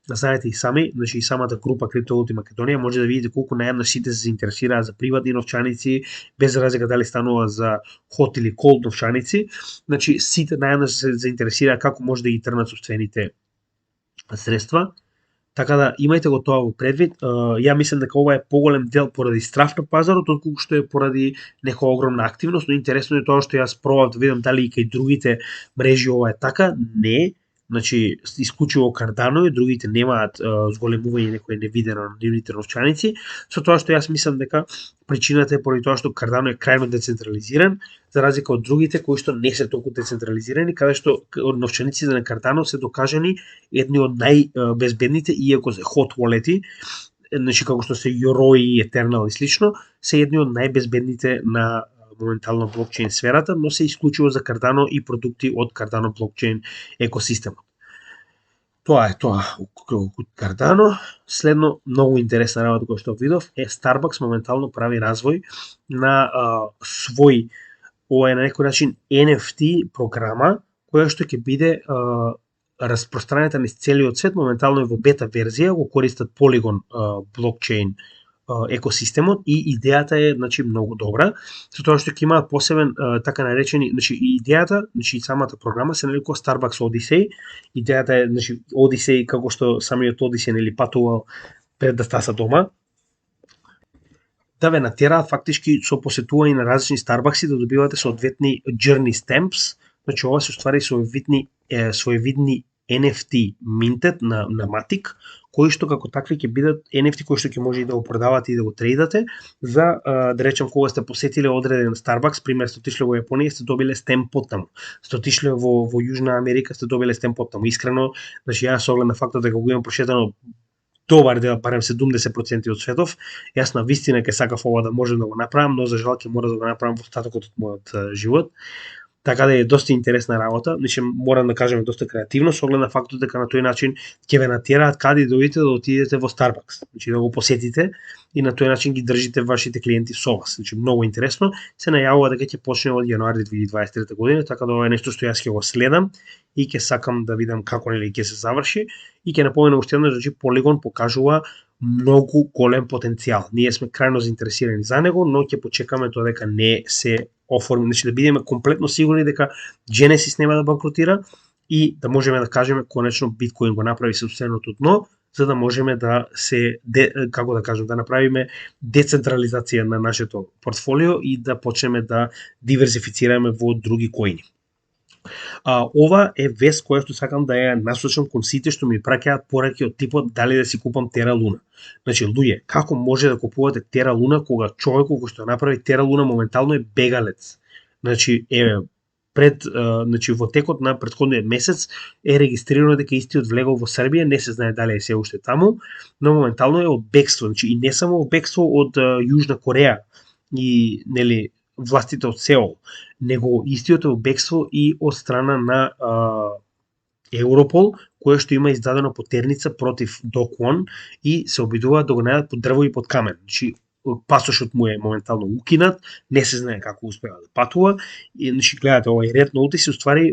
Да знаете и сами, значи и самата група Криптовалути Македонија може да видите колку наједнаш сите се заинтересираа за приватни новчаници, без разлика дали станува за hot или cold новчаници. Значи сите наједнаш се заинтересираа како може да ги трнат собствените средства. Така да имајте го тоа во предвид. Ја мислам дека ова е поголем дел поради страф на пазарот, отколку што е поради нека огромна активност, но интересно е тоа што јас пробав да видам дали и кај другите мрежи ова е така. Не, значи исклучиво Cardano и другите немаат зголемување некој невидено на нивните новчаници, со тоа што јас мислам дека причината е поради тоа што Cardano е крајно децентрализиран, за разлика од другите кои што не се толку децентрализирани, каде што новчаниците на Cardano се докажани едни од најбезбедните, иако се hot wallet-и, значи како што се Yoroi и Eternal и слично, се едни од најбезбедните на моментално блокчейн сферата, но се исклучиво за Cardano и продукти од Cardano блокчейн екосистемот. Тоа е тоа од Cardano. Следно, многу интересна работа која што видов е Starbucks моментално прави развој на свој, ова е на некој начин NFT програма, која што ќе биде распространета низ целиот свет, моментално е во бета верзија, го користат Polygon блокчейн екосистемот и идејата е значи многу добра, со тоа што ќе имаат посебен така наречени, значи идејата, значи самата програма се нарекува Starbucks Odyssey. Идејата е значи Odyssey како што самиот Odyssey нели патувал пред да стаса дома, да ве натераат фактички со посетување на различни Starbucks да добивате соодветни journey stamps. Значи ова се ствари своевидни NFT minted на Matic, кои што како такви ќе бидат NFT кои што ќе може и да го продавате и да го трейдате за да речем кога сте посетиле одреден Starbucks, пример сте отишле во Јапонија сте добиле стемп потаму. Сте отишле во Јужна Америка сте добиле стемп потаму. Искрено, значи јас со оглед на фактот дека го имам прошетано добар дел, барем 70% од светов, јас на вистина ќе сакав ова да можам да го направам, но за жал ќе мора да го направам во остатокот од мојот живот. Така да е доста интересна работа, значи морам да кажам доста креативно, со оглед на фактот дека на тој начин ќе ве натераат каде дојдете да отидете во Starbucks, значи да го посетите и на тој начин ги држите вашите клиенти со вас. Значи многу интересно, се најавува дека ќе почне од јануари 2023 година, така да ова е нешто што јас ќе го следам и ќе сакам да видам како нели ќе се заврши и ќе напоменам уште еднаш, значи Polygon покажува многу голем потенцијал. Ние сме крајно заинтересирани за него, но ќе почекаме тоа дека не се оформи, значи да бидеме комплетно сигурни дека Genesis нема да банкротира и да можеме да кажеме конечно Bitcoin го направи собственото дно, за да можеме да се како да кажам, да направиме децентрализација на нашето портфолио и да почнеме да диверзифицираме во други коини. Ова е вест која што сакам да ја насочам кон сите што ми праќаат пораки од типот дали да си купам Terra Luna. Значи, луѓе, како може да купувате Terra Luna кога човекот кој што направи Terra Luna моментално е бегалец? Значи, значи во текот на претходниот месец е регистрирано дека истиот влегол во Србија, не се знае дали е се уште таму, но моментално е од бегство, значи и не само бегство од Јужна Кореја и нели властите од Сеул, него истиот е во бегство и од страна на Европол, која што има издадена потерница против Do Kwon и се обидуваат да го најдат под дрво и под камен. Значи, пасошот му е моментално укинат, не се знае како успева да патува и значи гледате овој ред ноути се уствари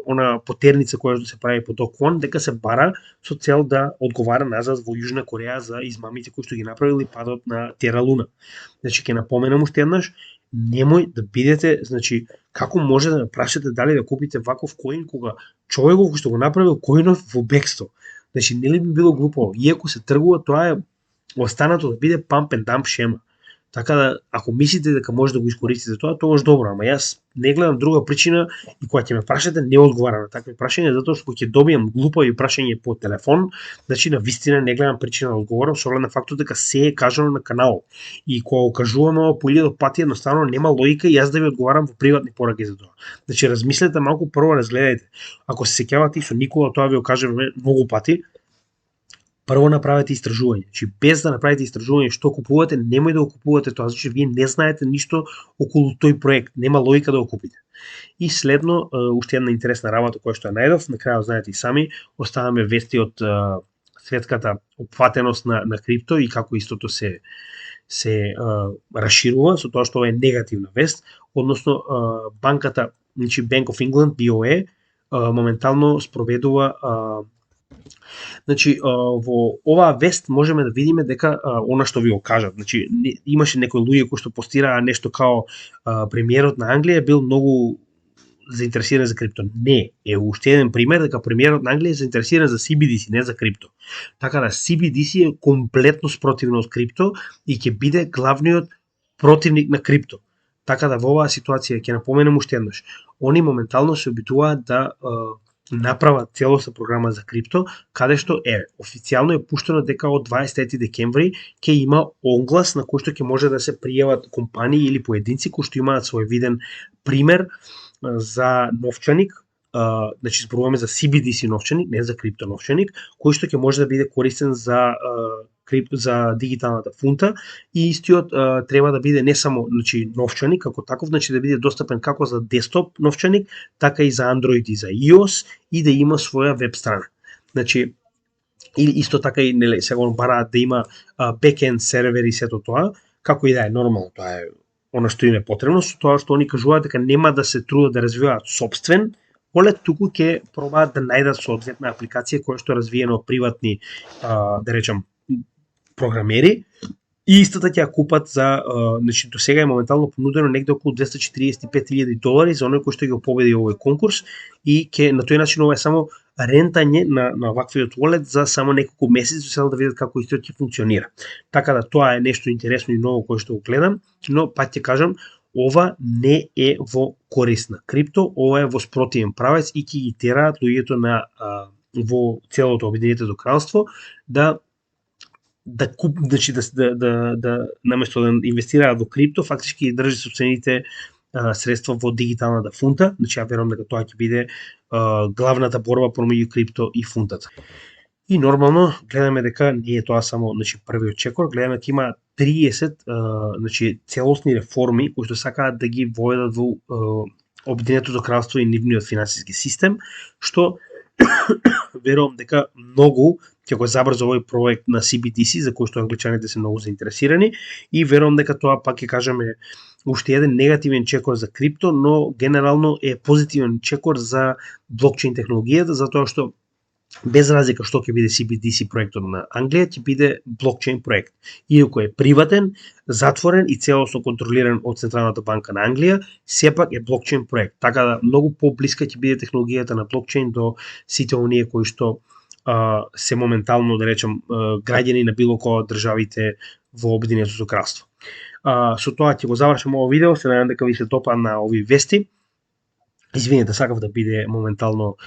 она потерница која што се прави по Do Kwon дека се бара со цел да одговара назад во Јужна Кореја за измамите кои што ги направили падот на Terra Luna. Значи ќе напоменам уште еднаш, немој да бидете, значи, како може да ме прашате дали да купите ваков коин кога човекот кој што го направил коинов во бегство. Значи, нели би било глупо, иако се тргува, тоа е останато да биде pump and dump шема. Така да, ако мислите дека може да го искористите тоа, тогаш добро, ама јас не гледам друга причина и кога ќе ме прашате не одговарам на такви прашања, затоа што ќе добијам глупави прашања по телефон, значи на вистина не гледам причина да одговорам со оглед на фактот дека се е кажано на каналот. И кога го кажуваме ова по 1000 пати, едноставно нема логика и јас да ви одговарам во приватни пораки за тоа. Значи размислете малку, прво разгледајте. Ако се сеќавате и со Никола тоа ви го кажеме многу пати, прво направете истражување. Значи без да направите истражување што купувате, немој да го купувате тоа, зашто вие не знаете ништо околу тој проект, нема логика да го купите. И следно, уште една интересна работа која што ја најдов, на крајот знаете и сами, оставаме вести од светската опфатеност на крипто и како истото се расширува со тоа што ова е негативна вест, односно банката, значи Bank of England, BOE, моментално спроведува значи во оваа вест можеме да видиме дека она што ви го кажат, значи имаше некои луѓе кои што постираа нешто као премиерот на Англија бил многу заинтересиран за крипто. Не, е уште еден пример дека премиерот на Англија е заинтересиран за CBDC, не за крипто. Така да CBDC е комплетно спротивно од крипто и ќе биде главниот противник на крипто. Така да во оваа ситуација ќе напоменем уште еднаш. Они моментално се обидуваат да направат целосна програма за крипто, каде што официјално е пуштено дека од 23 декември ќе има оглас на кој што ќе може да се пријават компании или поединци кои што имаат свој виден пример за новчаник, значи зборуваме за CBDC новчаник, не за крипто новчаник, кој што ќе може да биде користен за дигиталната фунта и истиот треба да биде не само значи новчаник како таков, значи да биде достапен како за десктоп новчаник, така и за Android и за iOS и да има своја веб страна. Значи или исто така и нели сега бараат да има бекенд сервер и сето тоа, како и да е нормално, тоа е она што им е потребно, со тоа што они кажуваат дека нема да се трудат да развиваат собствен полет, туку ќе пробаат да најдат соодветна апликација која што е развиена од приватни, да речам, програмери и истата ќе ја купат за, значи до сега е моментално понудено негде околу $245,000 за оној кој што ќе победи овој конкурс и ќе на тој начин ова е само рентање на ваквиот wallet за само неколку месеци, за да видат како истото ќе функционира. Така да тоа е нешто интересно и ново кое што го гледам, но пак ќе кажам, ова не е во корист на крипто, ова е во спротивен правец и ќе ги тераат луѓето на во целото Обединетото кралство значи да наместо да инвестираат во крипто, фактички држи собствените средства во дигиталната фунта, значи ја верувам дека тоа ќе биде главната борба помеѓу крипто и фунтата. И нормално гледаме дека не е тоа само значи првиот чекор, гледаме дека има 30 значи целосни реформи кои што сакаат да ги воведат во Обединетото кралство и нивниот финансиски систем, што верувам дека многу ќе го забрза овој проект на CBDC, за кој што англичаните се многу заинтересирани, и верувам дека тоа пак ќе кажеме уште еден негативен чекор за крипто, но генерално е позитивен чекор за блокчейн технологијата, затоа што без разлика што ќе биде CBDC проектот на Англија, ќе биде блокчейн проект. Иако е приватен, затворен и целосно контролиран од Централната банка на Англија, сепак е блокчейн проект. Така да многу поблиска ќе биде технологијата на блокчейн до сите оние кои што се моментално, да речем, граѓани на било која од државите во Обединетото кралство. Со тоа ќе го завршам ово видео, се надевам дека ви се допадна овие вести. Извинете, сакав да биде моментално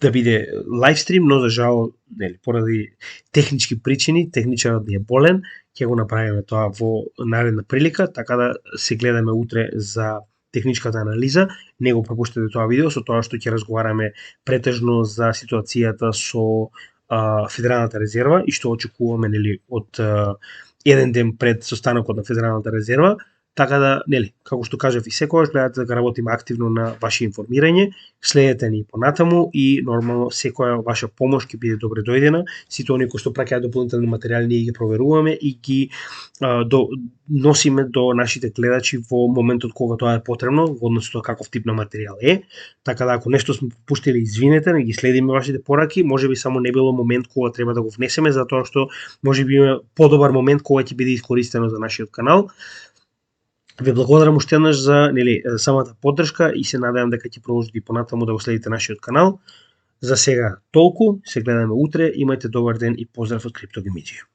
да биде лайвстрим, но за жал, нели, поради технички причини, техничарот ни е болен, ќе го направиме тоа во наредна прилика, така да се гледаме утре за техничката анализа. Не го пропуштете тоа видео, со тоа што ќе разговараме претежно за ситуацијата со Федералната резерва и што очекуваме, нели, од еден ден пред состанокот на Федералната резерва. Така да, нели, како што кажав и секогаш, гледате дека работиме активно на ваше информирање, следете ни понатаму и нормално секоја ваша помош ќе биде добре дојдена. Сите оние кои што праќаат дополнителни материјали ние ги проверуваме и ги носиме до нашите гледачи во моментот кога тоа е потребно, во однос со каков тип на материјал е. Така да ако нешто сме пропуштили, извинете, не ги следиме вашите пораки, можеби само не било момент кога треба да го внесеме, затоа што можеби има подобар момент кога ќе биде искористено за нашиот канал. Ве благодарам уште еднаш за, нели, самата поддршка и се надевам дека ќе продолжите и понатаму да го следите нашиот канал. За сега толку, се гледаме утре, имајте добар ден и поздрав од Криптогемиџија.